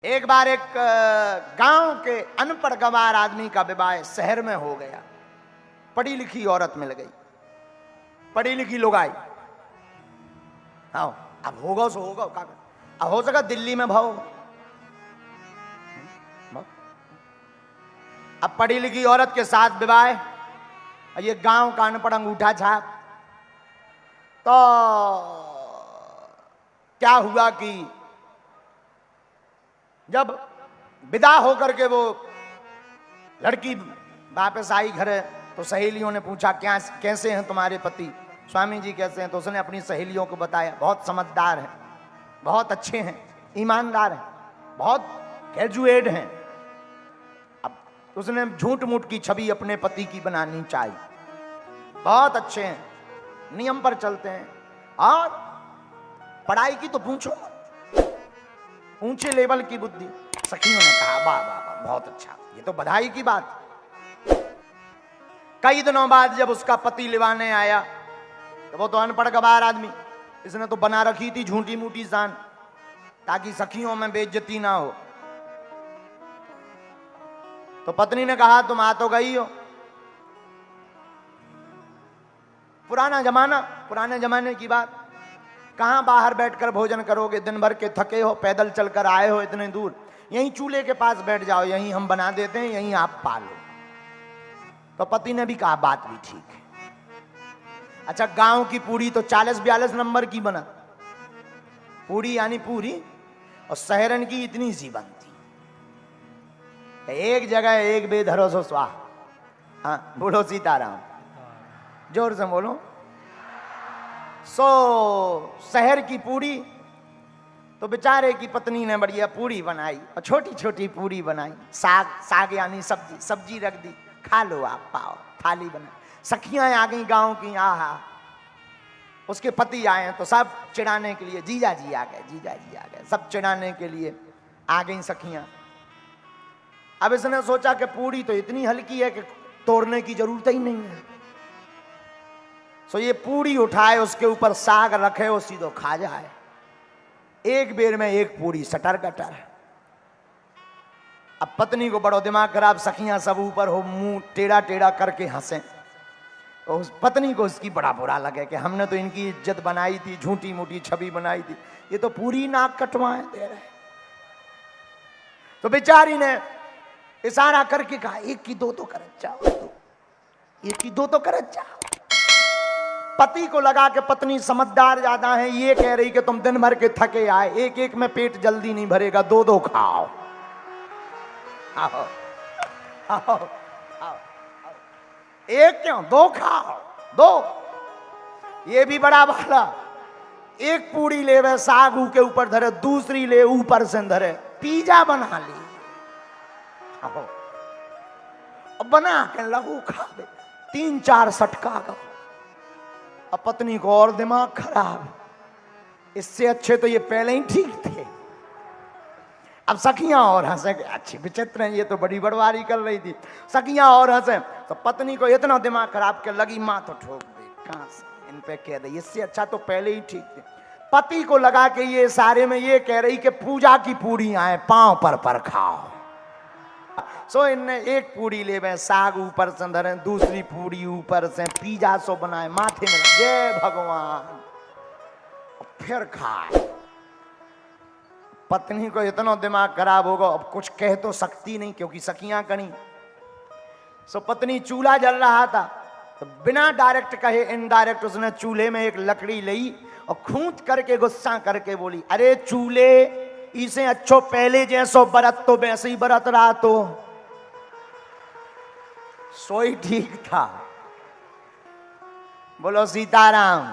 एक बार एक गांव के अनपढ़ गंवार आदमी का विवाह शहर में हो गया। पढ़ी लिखी औरत मिल गई, पढ़ी लिखी लोग आई। आओ अब होगा सो होगा, अब हो सका दिल्ली में भाव। अब पढ़ी लिखी औरत के साथ विवाह, ये गांव का अनपढ़ अंगूठा छाप। तो क्या हुआ कि जब विदा होकर के वो लड़की वापस आई घर, तो सहेलियों ने पूछा क्या कैसे हैं तुम्हारे पति, स्वामी जी कैसे हैं। तो उसने अपनी सहेलियों को बताया, बहुत समझदार हैं, बहुत अच्छे हैं, ईमानदार हैं, बहुत ग्रेजुएट हैं। अब उसने झूठ मूठ की छवि अपने पति की बनानी चाहिए, बहुत अच्छे हैं, नियम पर चलते हैं, और पढ़ाई की तो पूछो, ऊंचे लेवल की बुद्धि। सखियों ने कहा वाह वाह वाह, बहुत अच्छा, ये तो बधाई की बात। कई दिनों बाद जब उसका पति लिवाने आया, तो वो तो अनपढ़ गवार आदमी, इसने तो बना रखी थी झूठी मूठी शान, ताकि सखियों में बेइज्जती ना हो। तो पत्नी ने कहा तुम आ तो गई हो, पुराना जमाना, पुराने जमाने की बात, कहां बाहर बैठकर भोजन करोगे, दिन भर के थके हो, पैदल चलकर आए हो इतने दूर, यहीं चूल्हे के पास बैठ जाओ, यहीं हम बना देते हैं, यहीं आप पालो। तो पति ने भी कहा बात भी ठीक है। अच्छा, गांव की पूरी तो 40-42 नंबर की बना, पूरी यानी पूरी, और शहरन की इतनी सी बनती। एक जगह एक बेधरो सो स्वाह। हाँ बोलो सीताराम, जोर से बोलो। शहर की पूरी तो बेचारे की पत्नी ने बढ़िया पूरी बनाई, और छोटी छोटी पूरी बनाई, साग, साग यानी सब्जी, सब्जी रख दी, खा लो आप, पाओ, थाली बना। सखियां आ गई गांव की, आहा। उसके पति आए तो सब चिढ़ाने के लिए, जीजा जी आ गए, जीजा जी आ गए, सब चिढ़ाने के लिए आ गई सखियां। अब इसने सोचा कि पूरी तो इतनी हल्की है कि तोड़ने की जरूरत ही नहीं है। सो ये पूरी उठाए, उसके ऊपर साग रखे, वो सीधो खा जाए। एक बेर में एक पूरी सटर कटर। अब पत्नी को बड़ो दिमाग खराब, सखियां सब ऊपर हो, मुंह टेढ़ा टेढ़ा करके हंसे। तो उस पत्नी को इसकी बड़ा बुरा लगे कि हमने तो इनकी इज्जत बनाई थी, झूठी मूठी छवि बनाई थी, ये तो पूरी नाक कटवाए दे रहे। तो बेचारी ने इशारा करके कहा एक की दो तो कर जाओ, एक की दो तो कर जाओ। पति को लगा कि पत्नी समझदार ज्यादा है, ये कह रही कि तुम दिन भर के थके आए, एक एक में पेट जल्दी नहीं भरेगा, दो दो खाओ। आओ, आओ, आओ, आओ। एक क्यों, दो खाओ, दो। ये भी बड़ा भाला, एक पूरी ले वे साग के ऊपर धरे, दूसरी ले ऊपर से धरे, पिज्जा बना ली। आओ, अब बना के लगू खा दे, 3-4 सटका का। अब पत्नी को और दिमाग खराब, इससे अच्छे तो ये पहले ही ठीक थे। अब सखियां और हंसे, अच्छी विचित्र है, ये तो बड़ी बड़वारी कर रही थी। सखियां और हंसे, तो पत्नी को इतना दिमाग खराब के लगी माँ तो ठोक दे, कहां से इन पे कह दे, इससे अच्छा तो पहले ही ठीक थे। पति को लगा कि ये सारे में ये कह रही कि पूजा की पूरी आए, पांव पर खाओ। सो इनने एक पूरी ले में साग ऊपर से धरे, दूसरी पूरी ऊपर से पिज्जा सो बनाए, माथे में जय भगवान, फिर खाए। पत्नी को इतना दिमाग खराब होगा, अब कुछ कह तो सकती नहीं क्योंकि सखियां करी। सो पत्नी चूल्हा जल रहा था, तो बिना डायरेक्ट कहे इनडायरेक्ट उसने चूल्हे में एक लकड़ी ली और खूंट करके गुस्सा करके बोली, अरे चूल्हे, इसे अच्छो पहले जैसो बरत तो वैसे ही बरत रहा तो सोई ठीक था। बोलो सीताराम।